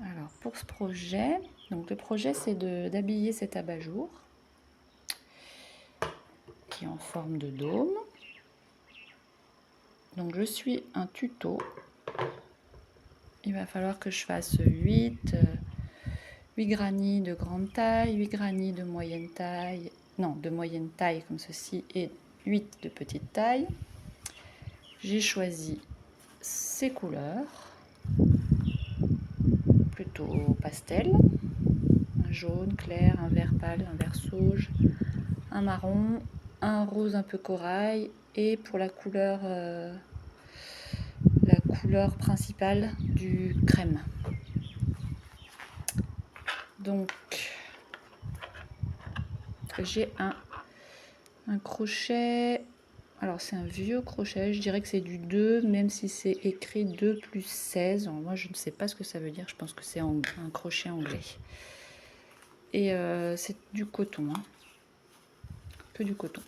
Alors pour ce projet, donc le projet c'est d'habiller cet abat-jour qui est en forme de dôme. Donc je suis un tuto. Il va falloir que je fasse 8 granits de grande taille, 8 granits de moyenne taille, non de moyenne taille comme ceci et 8 de petite taille. J'ai choisi ces couleurs, plutôt pastel, un jaune clair, un vert pâle, un vert sauge, un marron, un rose un peu corail et pour la couleur principale du crème. Donc j'ai un crochet, alors c'est un vieux crochet, je dirais que c'est du 2, même si c'est écrit 2 plus 16. Alors moi je ne sais pas ce que ça veut dire, je pense que c'est un crochet anglais. Et c'est du coton, hein. Que du coton.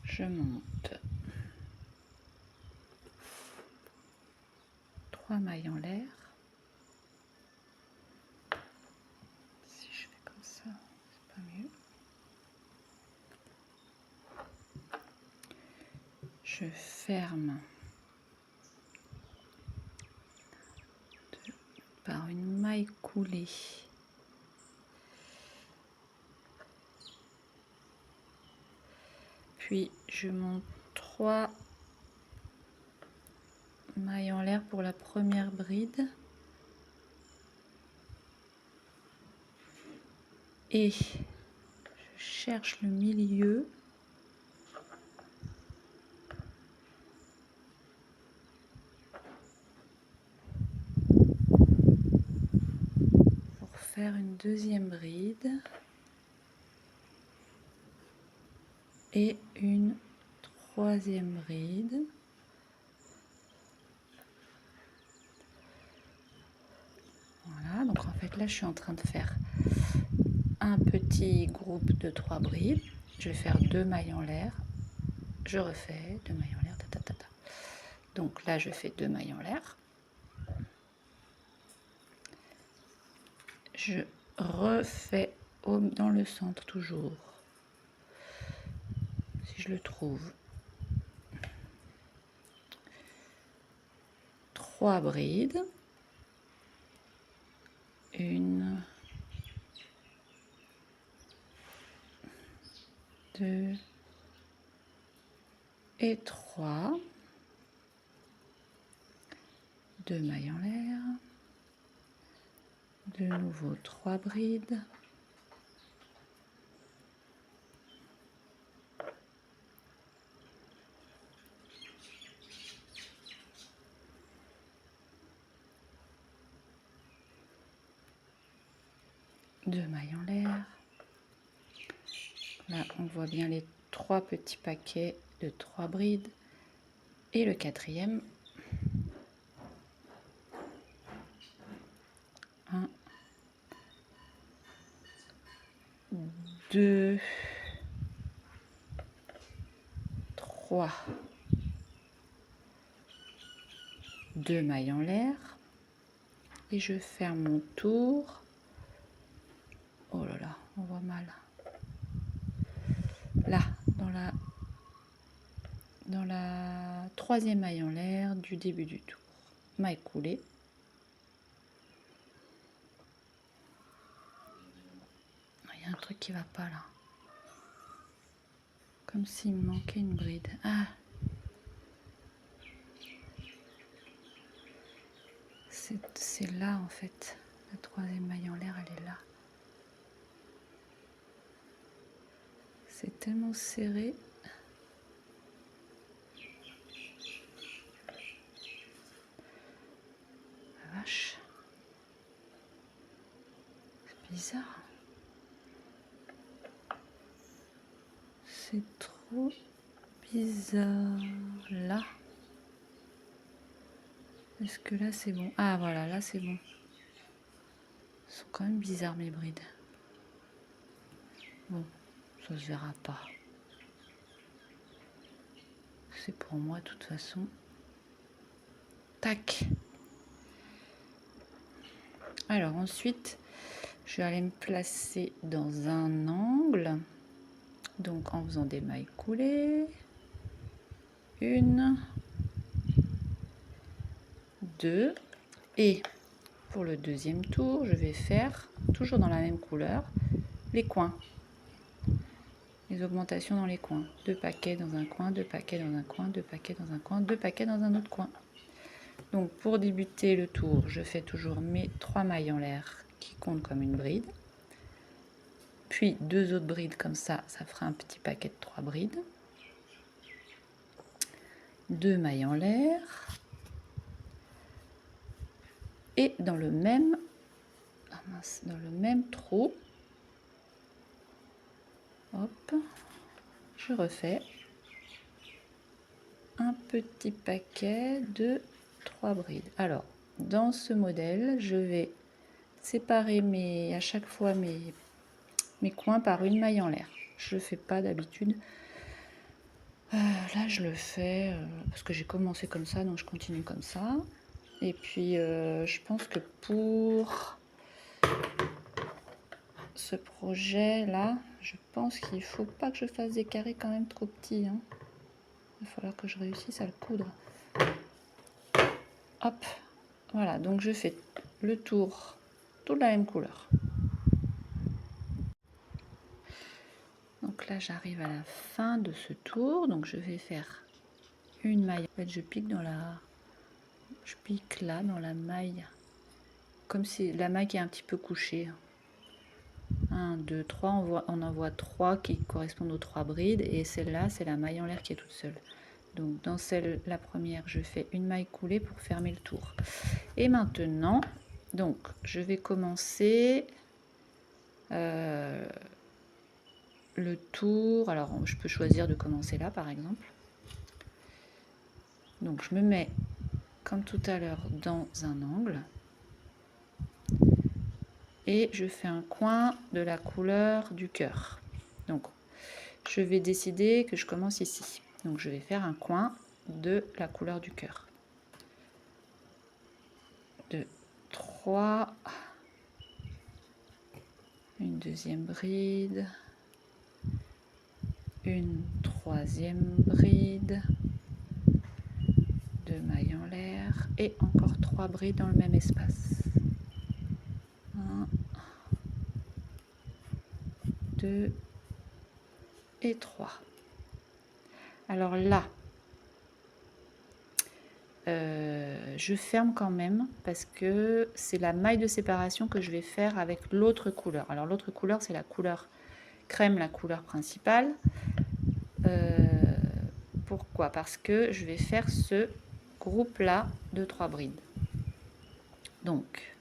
Je monte 3 mailles en l'air. Si je fais comme ça, c'est pas mieux. Je ferme par une maille coulée. Puis je monte 3 mailles en l'air pour la première bride. Et je cherche le milieu. Pour faire une deuxième bride. Et une troisième bride. Voilà, donc en fait là je suis en train de faire un petit groupe de 3 brides. Je vais faire 2 mailles en l'air. Je refais 2 mailles en l'air. Donc là je fais 2 mailles en l'air. Je refais dans le centre toujours, si je le trouve, 3 brides, 1, 2 et 3, 2 mailles en l'air, de nouveau 3 brides, deux mailles en l'air. Là, on voit bien les 3 petits paquets de 3 brides et le quatrième. 1, 2, 3, 2 mailles en l'air et je ferme mon tour. Oh là là, on voit mal. Là, dans la troisième maille en l'air du début du tour. Maille coulée. Il y a un truc qui va pas là. Comme s'il me manquait une bride. Ah! C'est là en fait. La troisième maille en l'air, elle est là. C'est tellement serré. La vache. C'est bizarre. C'est trop bizarre. Là. Est-ce que là c'est bon? Ah voilà, là c'est bon. Ils sont quand même bizarres mes brides. Bon, ça se verra pas. c'est pour moi de toute façon. Tac. Alors ensuite, je vais aller me placer dans un angle. Donc en faisant des mailles coulées. 1, 2. Et pour le deuxième tour, je vais faire, toujours dans la même couleur, les coins. Les augmentations dans les coins. 2 paquets dans un coin, 2 paquets dans un coin, 2 paquets dans un coin, 2 paquets dans un autre coin. Donc pour débuter le tour, je fais toujours mes 3 mailles en l'air qui comptent comme une bride. Puis 2 autres brides comme ça, ça fera un petit paquet de 3 brides. 2 mailles en l'air. Et dans le même trou, hop, je refais un petit paquet de 3 brides. Alors, dans ce modèle, je vais séparer à chaque fois mes coins par une maille en l'air. Je ne le fais pas d'habitude. Là, je le fais parce que j'ai commencé comme ça, donc je continue comme ça. Et puis, je pense que pour ce projet-là, je pense qu'il ne faut pas que je fasse des carrés quand même trop petits. Hein. Il va falloir que je réussisse à le coudre. Hop, voilà, donc je fais le tour, toute la même couleur. Donc là, j'arrive à la fin de ce tour, donc je vais faire une maille. En fait, je pique là dans la maille, comme si la maille qui est un petit peu couchée. 1, 2, 3, on en voit 3 qui correspondent aux 3 brides, et celle-là, c'est la maille en l'air qui est toute seule. Donc dans la première, je fais une maille coulée pour fermer le tour. Et maintenant, donc je vais commencer le tour. Alors je peux choisir de commencer là par exemple. Donc je me mets comme tout à l'heure dans un angle et je fais un coin de la couleur du cœur. Donc je vais décider que je commence ici. Donc je vais faire un coin de la couleur du cœur. 2, 3, une deuxième bride, une troisième bride, 2 mailles en l'air et encore 3 brides dans le même espace. 1, 2 et 3. Alors là, je ferme quand même parce que c'est la maille de séparation que je vais faire avec l'autre couleur. Alors l'autre couleur, c'est la couleur crème, la couleur principale. Pourquoi? Parce que je vais faire ce groupe là de 3 brides. Donc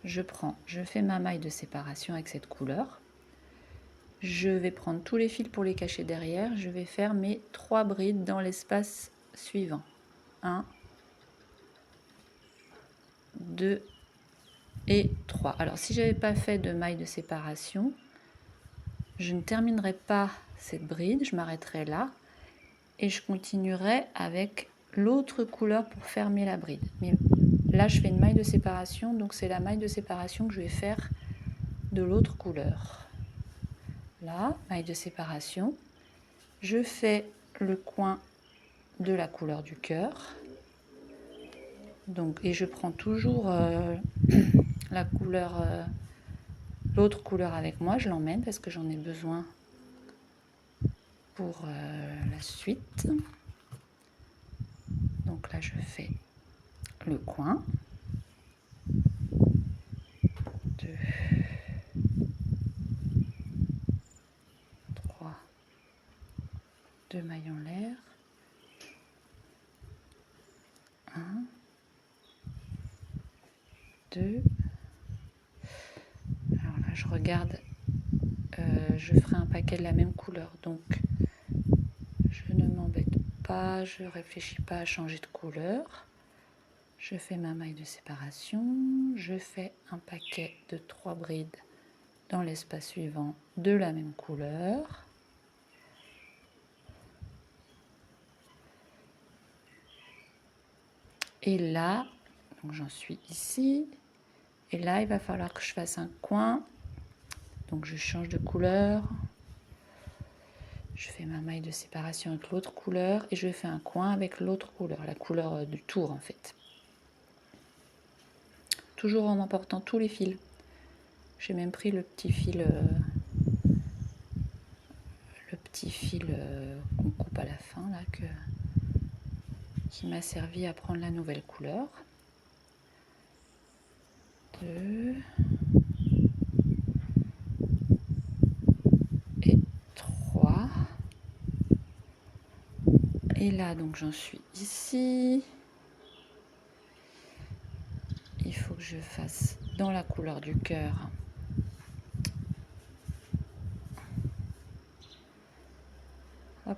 je fais ma maille de séparation avec cette couleur. Je vais prendre tous les fils pour les cacher derrière. Je vais faire mes 3 brides dans l'espace suivant. 1, 2 et 3. Alors si j'avais pas fait de maille de séparation, je ne terminerai pas cette bride, je m'arrêterai là et je continuerai avec l'autre couleur pour fermer la bride. Mais là je fais une maille de séparation, donc c'est la maille de séparation que je vais faire de l'autre couleur. Là, maille de séparation, je fais le coin de la couleur du cœur. Donc, et je prends toujours la couleur, l'autre couleur avec moi, je l'emmène parce que j'en ai besoin pour la suite. Donc là, je fais le coin. 2, 3, 2 mailles en l'air. 1, 2. Alors là, je regarde, je ferai un paquet de la même couleur, donc je ne m'embête pas, je ne réfléchis pas à changer de couleur. Je fais ma maille de séparation, je fais un paquet de 3 brides dans l'espace suivant de la même couleur. Et là, donc j'en suis ici. Et là, il va falloir que je fasse un coin. Donc je change de couleur. Je fais ma maille de séparation avec l'autre couleur et je fais un coin avec l'autre couleur, la couleur du tour en fait. Toujours en emportant tous les fils. J'ai même pris le petit fil qu'on coupe à la fin là, qui m'a servi à prendre la nouvelle couleur. 2 et 3. Et là donc j'en suis ici. Il faut que je fasse dans la couleur du cœur hop,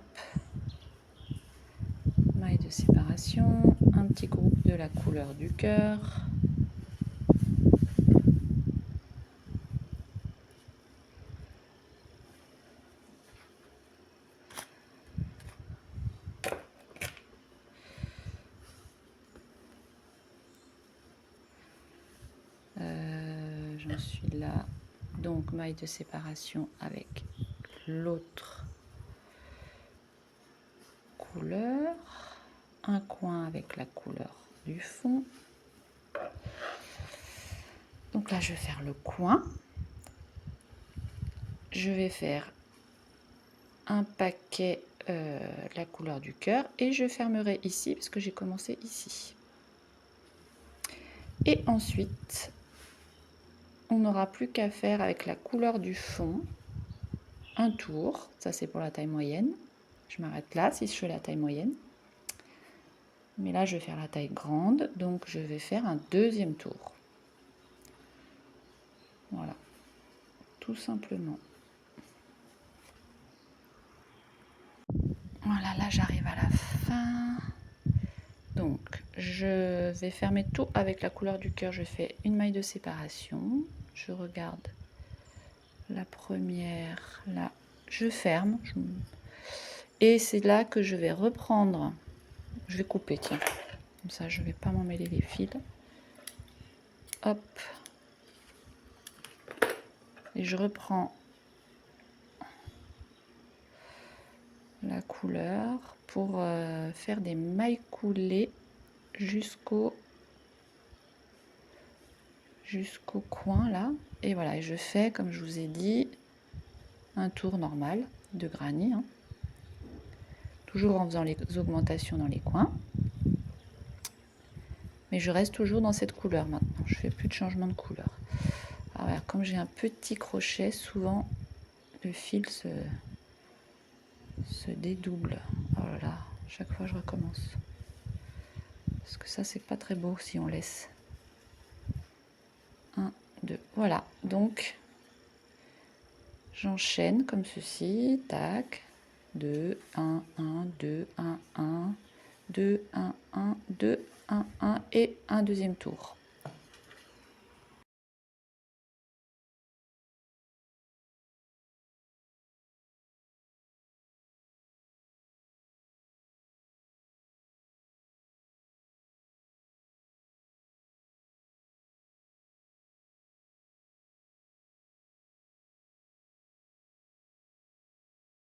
maille de séparation, un petit groupe de la couleur du cœur. J'en suis là, donc maille de séparation avec l'autre couleur, un coin avec la couleur du fond. Donc là je vais faire le coin, je vais faire un paquet la couleur du cœur et je fermerai ici parce que j'ai commencé ici. Et ensuite on n'aura plus qu'à faire avec la couleur du fond un tour. Ça c'est pour la taille moyenne. Je m'arrête là si je fais la taille moyenne. Mais là, je vais faire la taille grande, donc je vais faire un deuxième tour. Voilà, tout simplement. Voilà, là, j'arrive à la fin. Donc, je vais fermer tout avec la couleur du cœur. Je fais une maille de séparation. Je regarde la première, là, je ferme. Et c'est là que je vais reprendre. Je vais couper, tiens. Comme ça, je ne vais pas m'emmêler les fils. Hop. Et je reprends la couleur pour faire des mailles coulées jusqu'au coin là. Et voilà, et je fais, comme je vous ai dit, un tour normal de granit, hein. Toujours en faisant les augmentations dans les coins. Mais je reste toujours dans cette couleur maintenant. Je fais plus de changement de couleur. Alors, comme j'ai un petit crochet, souvent le fil se dédouble. Oh là là, chaque fois je recommence. Parce que ça, c'est pas très beau si on laisse. 1, 2, voilà. Donc, j'enchaîne comme ceci. Tac. 2, 1, 1, 2, 1, 1, 2, 1, 1, 2, 1, 1 et un deuxième tour.